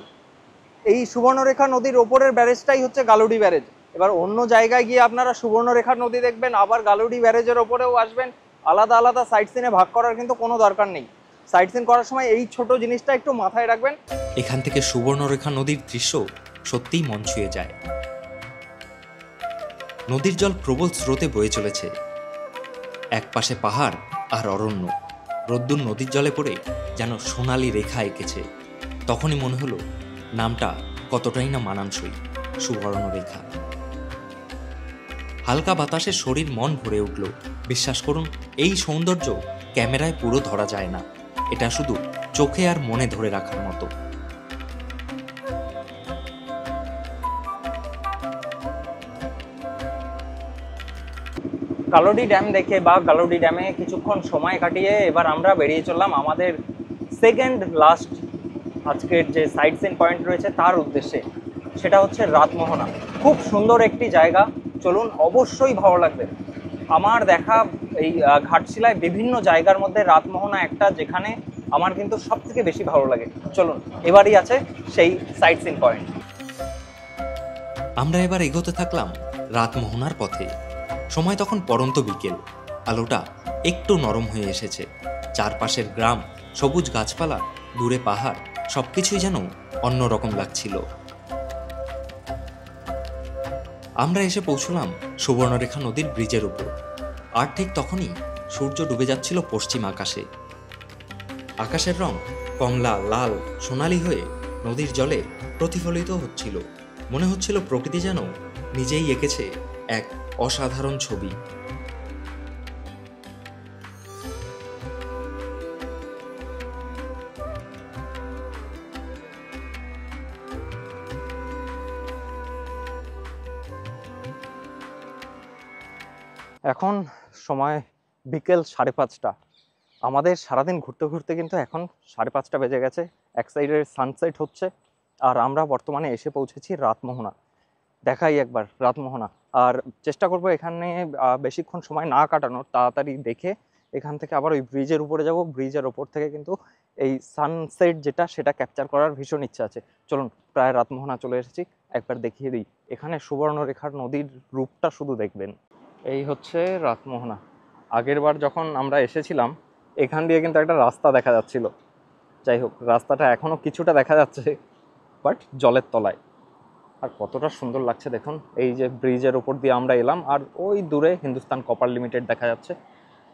এই সুবর্ণরেখা নদীর ওপরের ব্যারেজটাই হচ্ছে গালুডি ব্যারেজ। এবার অন্য জায়গায় গিয়ে আপনারা সুবর্ণরেখা নদী দেখবেন, আবার গালুডি ব্যারেজের ওপরেও আসবেন, আলাদা আলাদা সাইট সিনে ভাগ করার কিন্তু কোনো দরকার নেই। সাইট সিন করার সময় এই ছোট জিনিসটা একটু মাথায় রাখবেন। এখান থেকে সুবর্ণরেখা নদীর দৃশ্য সত্যিই মন ছুঁয়ে যায়। নদীর জল প্রবল স্রোতে বয়ে চলেছে। একপাশে পাহাড় আর অরণ্য। রোদ্দুর নদীর জলে পড়ে যেন সোনালি রেখা এঁকেছে। তখনই মনে হলো নামটা কতটাই না মানানসই, সুবর্ণরেখা। হালকা বাতাসে শরীর মন ভরে উঠল। বিশ্বাস করুন, এই সৌন্দর্য ক্যামেরায় পুরো ধরা যায় না। এটা শুধু চোখে আর মনে ধরে রাখার মতো। গালুডি ড্যাম দেখে বা গালুডি ড্যামে কিছুক্ষণ সময় কাটিয়ে এবার আমরা বেরিয়ে চললাম আমাদের সেকেন্ড লাস্ট আজকের যে সাইট সিন পয়েন্ট রয়েছে তার উদ্দেশ্যে। সেটা হচ্ছে রাতমোহনা। খুব সুন্দর একটি জায়গা, চলুন, অবশ্যই ভালো লাগবে। আমার দেখা এই ঘাটশিলায় বিভিন্ন জায়গার মধ্যে রাতমোহনা একটা, যেখানে আমার কিন্তু সব থেকে বেশি ভালো লাগে। চলুন, এবারই আছে সেই সাইট সিন পয়েন্ট। আমরা এবার এগোতে থাকলাম রাতমোহনার পথে। সময় তখন পড়ন্ত বিকেল। আলোটা একটু নরম হয়ে এসেছে। চারপাশের গ্রাম, সবুজ গাছপালা, দূরে পাহাড়, সবকিছুই যেন অন্যরকম লাগছিল। আমরা এসে পৌঁছলাম সুবর্ণরেখা নদীর ব্রিজের উপর। আর ঠিক তখনই সূর্য ডুবে যাচ্ছিল পশ্চিম আকাশে। আকাশের রং কমলা, লাল, সোনালি হয়ে নদীর জলে প্রতিফলিত হচ্ছিল। মনে হচ্ছিল প্রকৃতি যেন নিজেই এঁকেছে এক অসাধারণ ছবি। এখন সময় বিকেল 5:30। আমাদের সারাদিন ঘুরতে ঘুরতে কিন্তু এখন 5:30 বেজে গেছে। এক সাইডের সানসেট হচ্ছে, আর আমরা বর্তমানে এসে পৌঁছেছি রাতমোহনা। দেখাই একবার রাতমোহনা, আর চেষ্টা করব এখানে বেশিক্ষণ সময় না কাটানোর, তাড়াতাড়ি দেখে এখান থেকে আবার ওই ব্রিজের উপরে যাব। ব্রিজের ওপর থেকে কিন্তু এই সানসেট যেটা, সেটা ক্যাপচার করার ভীষণ ইচ্ছা আছে। চলুন, প্রায় রাতমোহনা চলে এসেছি, একবার দেখিয়ে দিই। এখানে সুবর্ণরেখার নদীর রূপটা শুধু দেখবেন। এই হচ্ছে রাতমোহনা। আগের বার যখন আমরা এসেছিলাম এখান দিয়ে কিন্তু একটা রাস্তা দেখা যাচ্ছিল। যাই হোক, রাস্তাটা এখনও কিছুটা দেখা যাচ্ছে, বাট জলের তলায়। আর কতটা সুন্দর লাগছে দেখুন। এই যে ব্রিজের ওপর দিয়ে আমরা এলাম, আর ওই দূরে হিন্দুস্তান কপার লিমিটেড দেখা যাচ্ছে,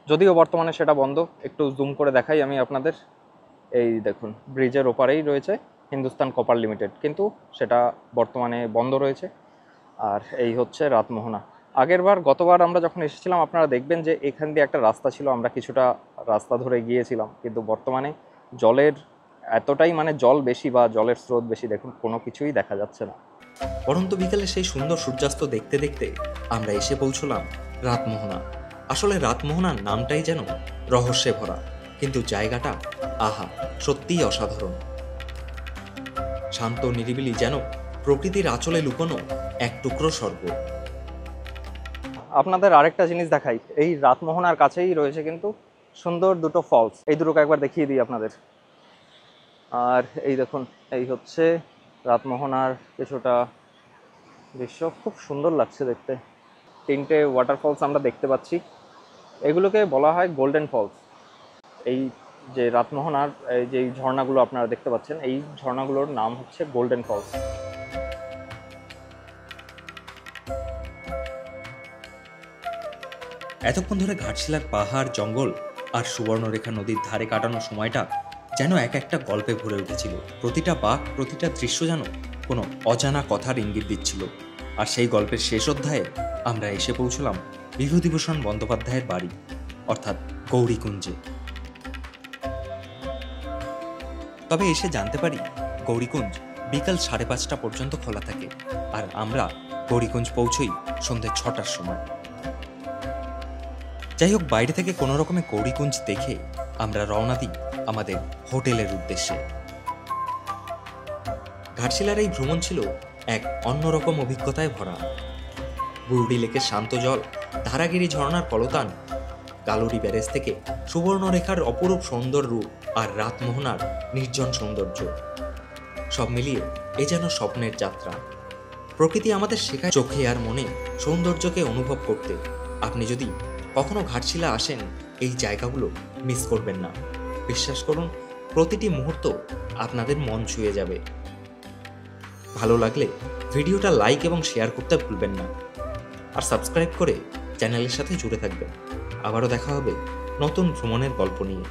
যদিও বর্তমানে সেটা বন্ধ। একটু জুম করে দেখাই আমি আপনাদের। এই দেখুন, ব্রিজের ওপারেই রয়েছে হিন্দুস্তান কপার লিমিটেড, কিন্তু সেটা বর্তমানে বন্ধ রয়েছে। আর এই হচ্ছে রাতমোহনা। গতবার আমরা যখন এসেছিলাম আপনারা দেখবেন যে এখান দিয়ে একটা রাস্তা ছিল, আমরা কিছুটা রাস্তা ধরে গিয়েছিলাম, কিন্তু বর্তমানে জলের এতটাই মানে জল বেশি বা জলের স্রোত বেশি, দেখুন কোনো কিছুই দেখা যাচ্ছে না। পরন্ত বিকেলে সেই সুন্দর সূর্যাস্ত দেখতে দেখতে আমরা এসে পৌঁছলাম রাতমোহনা। আসলে রাতমোহনার নামটাই যেন রহস্যে ভরা, কিন্তু জায়গাটা আহা, সত্যিই অসাধারণ। শান্ত নিরিবিলি, যেন প্রকৃতির আঁচলে লুকোনো এক টুকরো স্বর্গ। আপনাদের আরেকটা জিনিস দেখাই, এই রাতমোহনার কাছেই রয়েছে কিন্তু সুন্দর দুটো ফলস। এই দুটোকে একবার দেখিয়ে দিই আপনাদের। আর এই দেখুন, এই হচ্ছে রাতমোহনার কিছুটা দৃশ্য, খুব সুন্দর লাগছে দেখতে। তিনটে ওয়াটারফলস আমরা দেখতে পাচ্ছি, এগুলোকে বলা হয় গোল্ডেন ফলস। এই যে রাতমোহনার এই যে ঝর্ণাগুলো আপনারা দেখতে পাচ্ছেন, এই ঝর্ণাগুলোর নাম হচ্ছে গোল্ডেন ফলস। এতক্ষণ ধরে ঘাটশিলার পাহাড়, জঙ্গল আর সুবর্ণরেখা নদীর ধারে কাটানোর সময়টা যেন এক একটা গল্পে ভরে উঠেছিল। প্রতিটা বাঁক, প্রতিটা দৃশ্য যেন কোনো অজানা কথার ইঙ্গিত দিচ্ছিল। আর সেই গল্পের শেষ অধ্যায়ে আমরা এসে পৌঁছলাম বিভূতিভূষণ বন্দ্যোপাধ্যায়ের বাড়ি, অর্থাৎ গৌরীকুঞ্জে। তবে এসে জানতে পারি গৌরীকুঞ্জ বিকাল 5:30 পর্যন্ত খোলা থাকে, আর আমরা গৌরীকুঞ্জ পৌঁছই সন্ধ্যে 6টার সময়। যাই হোক, বাইরে থেকে কোনো রকমে গৌরীকুঞ্জ দেখে আমরা রওনা দিই আমাদের হোটেলের উদ্দেশ্যে। ঘাটশিলার এই ভ্রমণ ছিল এক অন্যরকম অভিজ্ঞতায় ভরা। বুরুডি লেকের শান্ত জল, ধারাগিরি ঝর্ণার কলতান, গালুরি ব্যারেজ থেকে সুবর্ণরেখার অপরূপ সুন্দর রূপ, আর রাতমোহনার নির্জন সৌন্দর্য, সব মিলিয়ে এ যেন স্বপ্নের যাত্রা। প্রকৃতি আমাদের শেখায় চোখে আর মনে সৌন্দর্যকে অনুভব করতে। আপনি যদি কখনো ঘাটশিলা আসেন, এই জায়গাগুলো মিস করবেন না। বিশ্বাস করুন, প্রতিটি মুহূর্ত আপনাদের মন ছুঁয়ে যাবে। ভালো লাগলে ভিডিওটা লাইক এবং শেয়ার করতে ভুলবেন না, আর সাবস্ক্রাইব করে চ্যানেলের সাথে জুড়ে থাকবেন। আবারও দেখা হবে নতুন ভ্রমণের গল্প নিয়ে।